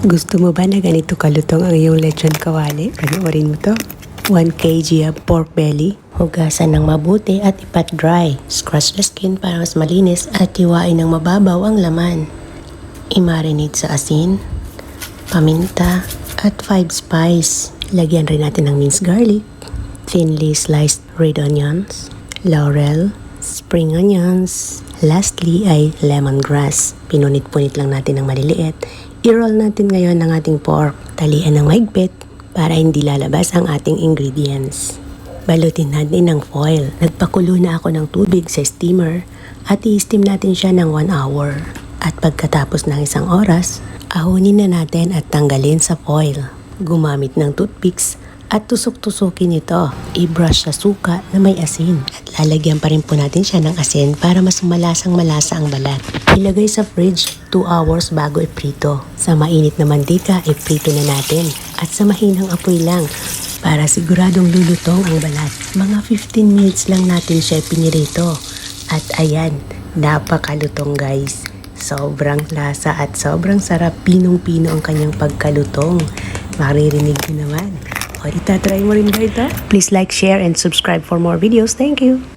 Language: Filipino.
Gusto mo ba na ganito kalutong ang iyong lechon kawali? Panoorin mo to. 1 kg of pork belly. Hugasan ng mabuti at ipat dry. Scratch the skin para mas malinis at hiwain ng mababaw ang laman. I-marinate sa asin, paminta, at 5 spice. Lagyan rin natin ng minced garlic, thinly sliced red onions, laurel, spring onions. Lastly ay lemongrass. Pinunit-punit lang natin ng maliliit. I-roll natin ngayon ang ating pork. Talian ng mahigpit para hindi lalabas ang ating ingredients. Balutin natin ng foil. Nagpakulo na ako ng tubig sa steamer at i-steam natin siya ng 1 hour. At pagkatapos ng 1 oras, ahunin na natin at tanggalin sa foil. Gumamit ng toothpicks at tusok-tusukin ito. I-brush sa suka na may asin. At lalagyan pa rin po natin siya ng asin para mas malasang-malasa ang balat. Ilagay sa fridge 2 hours bago iprito. Sa mainit na mantika, iprito na natin. At sa mahinang apoy lang para siguradong lulutong ang balat. Mga 15 minutes lang natin siya pinirito. At ayan, napakalutong guys. Sobrang lasa at sobrang sarap. Pinong-pino ang kanyang pagkalutong. Maririnig nyo naman. O, itatry mo rin ba ito? Please like, share, and subscribe for more videos. Thank you!